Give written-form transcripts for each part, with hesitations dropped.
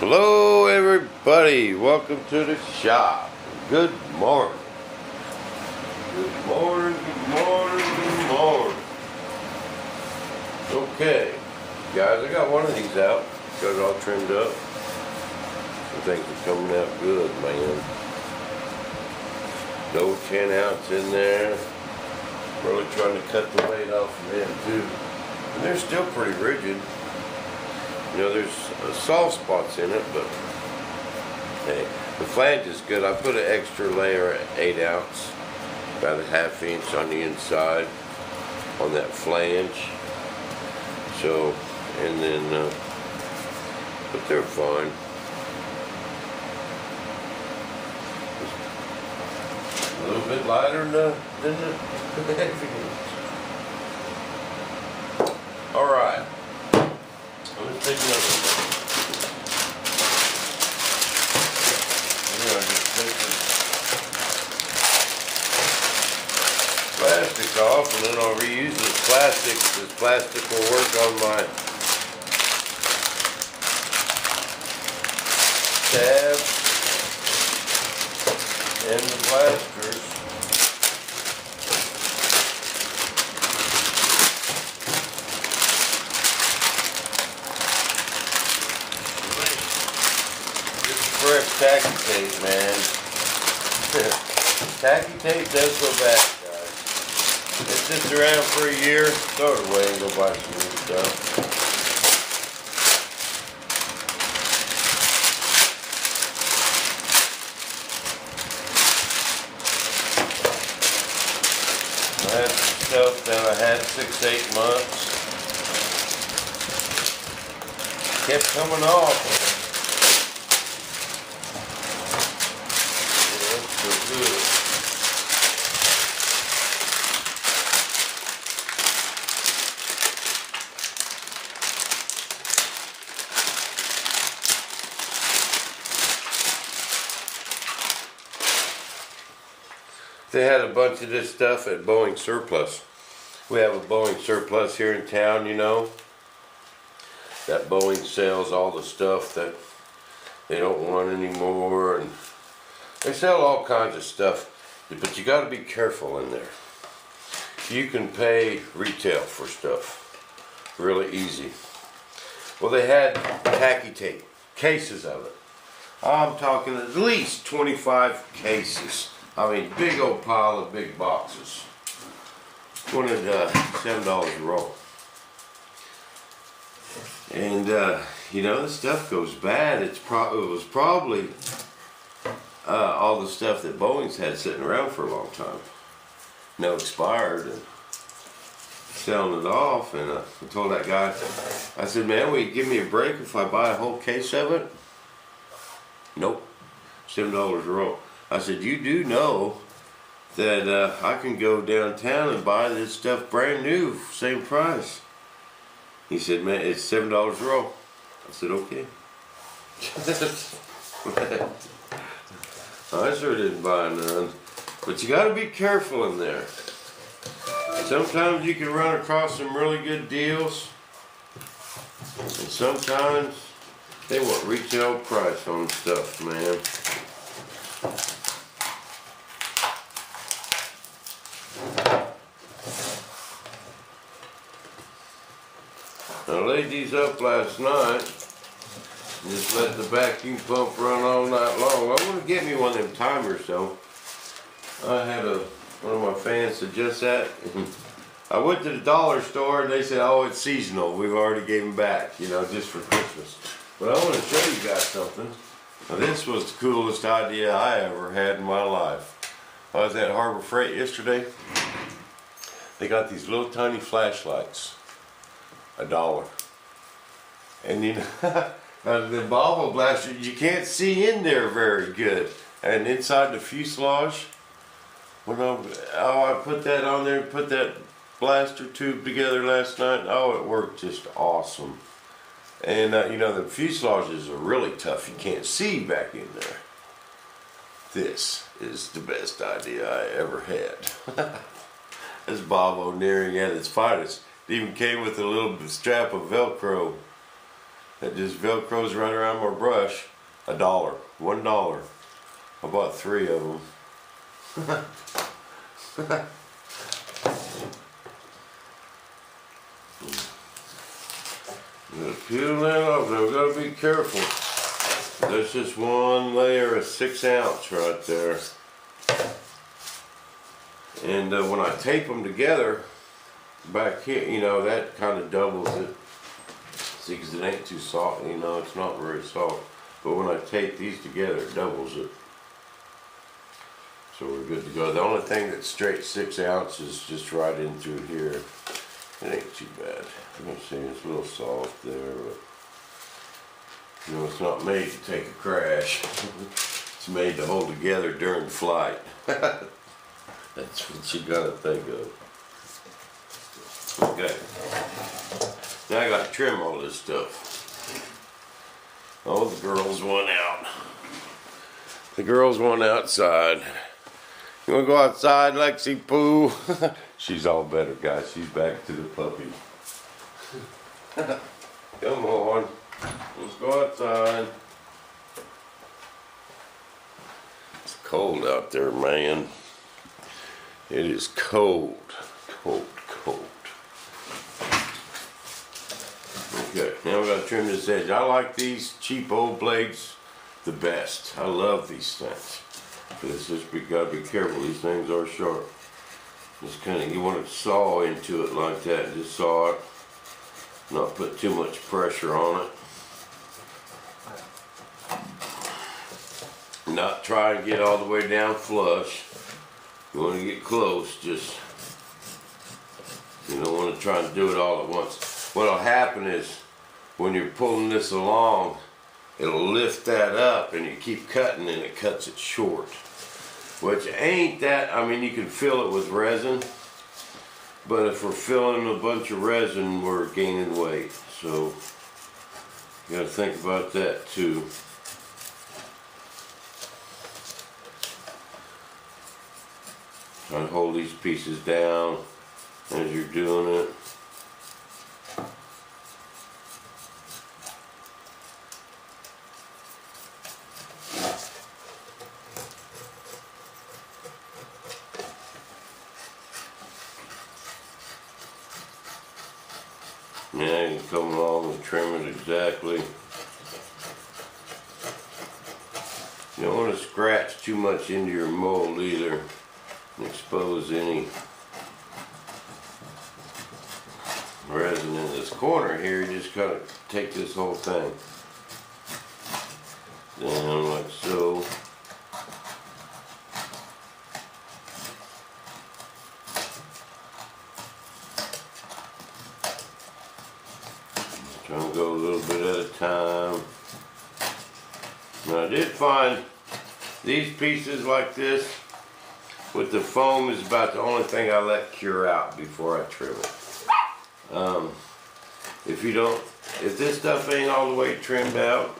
Hello everybody, welcome to the shop. Good morning. Good morning, good morning, good morning. Okay, guys, I got one of these out. Got it all trimmed up. I think it's coming out good, man. No 10-ounce in there. Really trying to cut the weight off of them too. And they're still pretty rigid. You know, there's soft spots in it, but hey, the flange is good. I put an extra layer at 8-ounce, about a 1/2 inch on the inside on that flange. So, and then, but they're fine. A little bit lighter than the heavy ones. All right. Let's take another one. I'm going to just take this plastic off, and then I'll reuse this plastic. This plastic will work on my tabs and the blasters. Fresh tacky tape, man. Tacky tape does go back, guys. It sits around for a year, throw it away and go buy some new stuff. I had some stuff that I had 6-8 months. Kept coming off. Good. They had a bunch of this stuff at Boeing Surplus. We have a Boeing Surplus here in town, you know. That Boeing sells all the stuff that they don't want anymore, and they sell all kinds of stuff, but you got to be careful in there. You can pay retail for stuff really easy. Well, they had tacky tape, cases of it. I'm talking at least 25 cases. I mean, big old pile of big boxes. Wanted $7 a roll. And you know, the stuff goes bad. It was probably all the stuff that Boeing's had sitting around for a long time. No expired, and selling it off. And I told that guy, I said, man, will you give me a break if I buy a whole case of it? Nope, $7 a roll. I said, you do know that I can go downtown and buy this stuff brand new, same price. He said, man, it's $7 a roll. I said, okay. I sure didn't buy none. But you got to be careful in there. Sometimes you can run across some really good deals. And sometimes they want retail price on stuff, man. I laid these up last night. Just let the vacuum pump run all night long. I want to get me one of them timers though. I had one of my fans suggest that. I went to the dollar store and they said, oh, it's seasonal. We've already gave them back, you know, just for Christmas. But I want to show you guys something. Now, this was the coolest idea I ever had in my life. I was at Harbor Freight yesterday. They got these little tiny flashlights. $1. And you know, the bobble blaster, you can't see in there very good. And inside the fuselage, when I put that on there, put that blaster tube together last night, oh, it worked just awesome. And you know, the fuselages are really tough. You can't see back in there. This is the best idea I ever had. This Bob O'Nearing at its finest. It even came with a little strap of Velcro that just velcros right around my brush. $1, $1. I bought 3 of them. Gotta peel that off. Now we gotta be careful. There's just one layer of 6 ounce right there. And when I tape them together back here, you know, that kind of doubles it. See, because it ain't too soft, you know, it's not very soft. But when I tape these together, it doubles it. So we're good to go. The only thing that's straight 6 ounces is just right in through here. It ain't too bad. You can see it's a little soft there, but you know, it's not made to take a crash. It's made to hold together during flight. That's what you gotta think of. Okay. Now I gotta trim all this stuff. Oh, the girls went out. The girls went outside. You wanna go outside, Lexi Pooh? She's all better, guys. She's back to the puppy. Come on. Let's go outside. It's cold out there, man. It is cold. Cold, cold. Okay, now we gotta trim this edge. I like these cheap old blades the best. I love these things. But it's just, we gotta be careful. These things are sharp. Just kind of, you want to saw into it like that. Just saw it. Not put too much pressure on it. Not try and get all the way down flush. You want to get close. Just, you don't want to try and do it all at once. What'll happen is when you're pulling this along, it'll lift that up and you keep cutting and it cuts it short. Which ain't that, I mean, you can fill it with resin, but if we're filling a bunch of resin, we're gaining weight. So you gotta think about that too. Try and hold these pieces down as you're doing it. Yeah, you can come along and trim it exactly. You don't want to scratch too much into your mold either and expose any resin in this corner here. You just kind of take this whole thing down like so. Try and go a little bit at a time. Now I did find these pieces like this with the foam is about the only thing I let cure out before I trim it. If this stuff ain't all the way trimmed out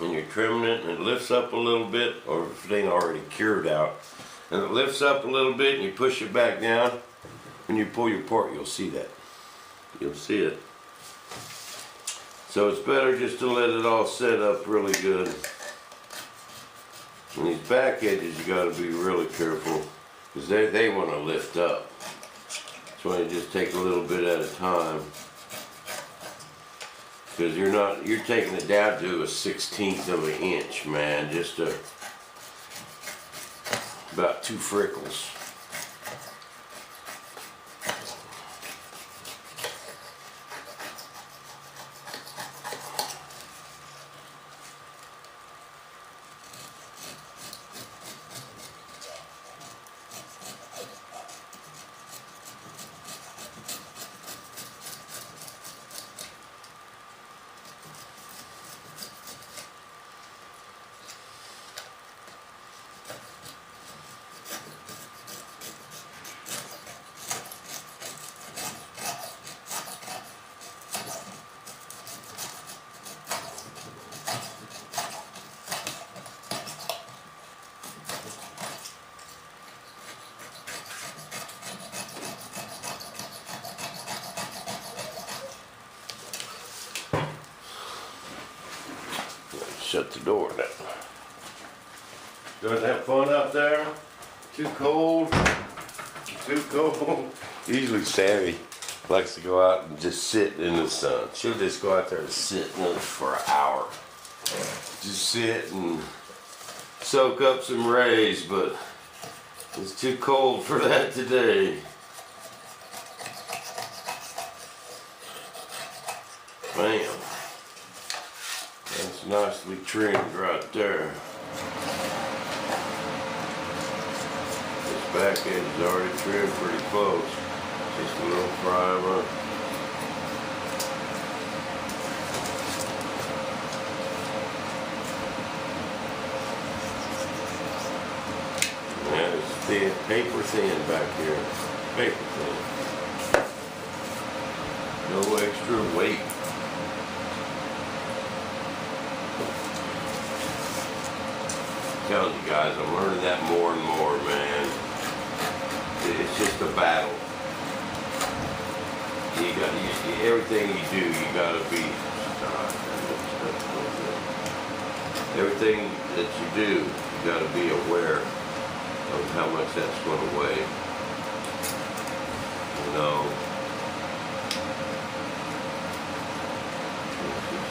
and you're trimming it and it lifts up a little bit, or if it ain't already cured out and it lifts up a little bit and you push it back down, when you pull your part, you'll see that. You'll see it. So it's better just to let it all set up really good. And these back edges, you gotta be really careful because they want to lift up. So you just take a little bit at a time. Because you're taking it down to a 1/16 of an inch, man. Just about 2 freckles. shut the door now. Doesn't have fun out there? Too cold? Too cold? Usually Sammy likes to go out and just sit in the sun. She'll just go out there and sit for an hour. Just sit and soak up some rays, but it's too cold for that today. Bam. That's nicely trimmed right there. This back end is already trimmed pretty close. Just a little primer. And it's thin, paper thin back here. Paper thin. No extra weight. I'm telling you guys, I'm learning that more and more, man. It's just a battle. You got everything you do. You gotta be. Everything that you do, you gotta be aware of how much that's going to weigh. You know.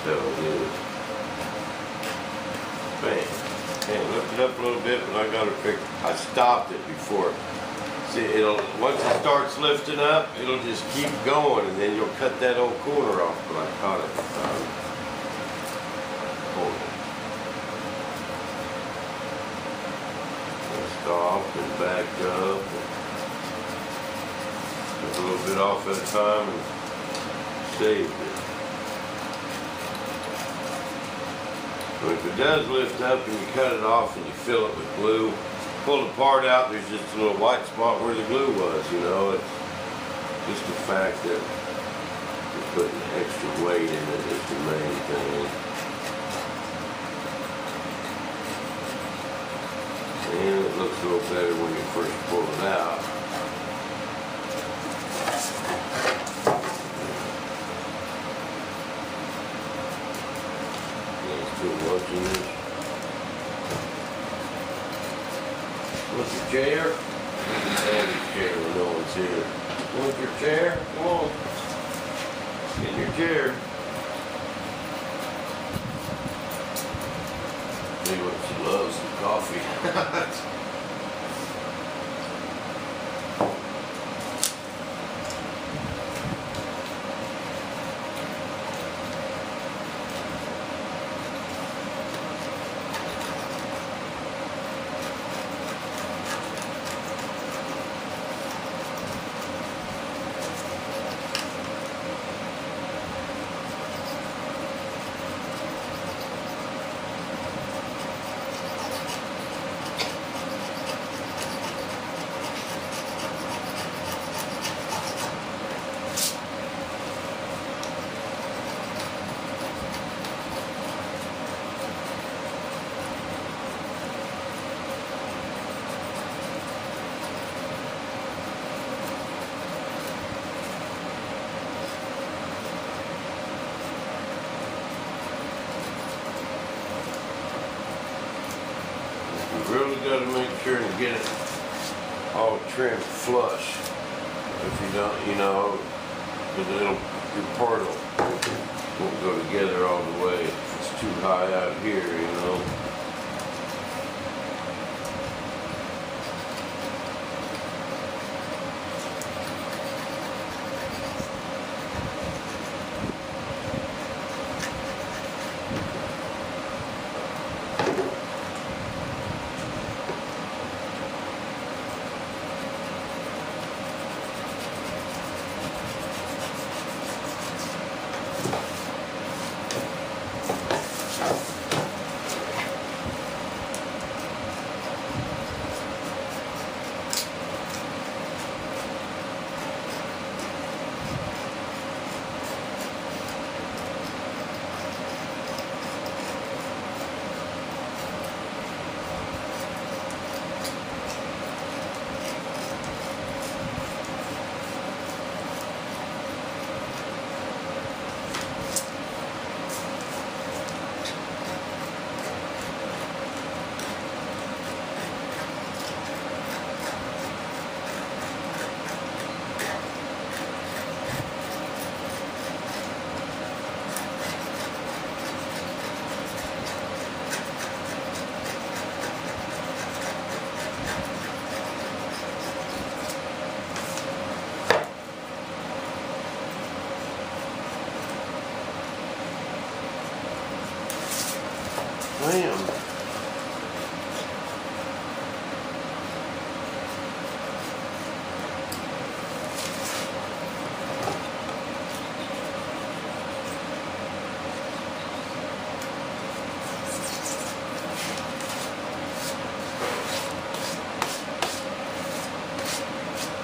So it is. Bam. And lift it up a little bit, but I got to fix. I stopped it before. See, once it starts lifting up, it'll just keep going, and then you'll cut that old corner off. But I caught it. Stopped and backed up. Took a little bit off at a time and saved it. If it does lift up and you cut it off and you fill it with glue, pull the part out, there's just a little white spot where the glue was, you know. It's just the fact that you're putting extra weight in it is the main thing. And it looks a little better when you first pull it out. What's your chair? Sandy's chair when no one's here. Want your chair? Come on. Get in your chair. See what she loves, some coffee. Really got to make sure and get it all trimmed flush. If you don't, you know, because your part won't go together all the way. It's too high out here, you know.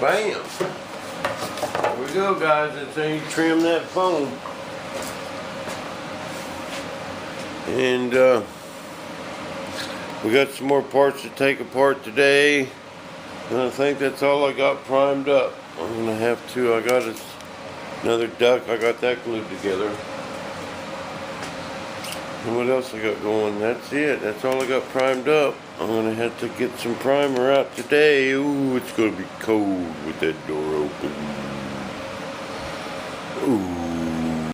Bam! There we go, guys. That's how you trim that foam. And we got some more parts to take apart today. And I think that's all I got primed up. I'm gonna have to. I got another duck. I got that glued together. And what else I got going? That's it. That's all I got primed up. I'm gonna have to get some primer out today. Ooh, it's gonna be cold with that door open. Ooh.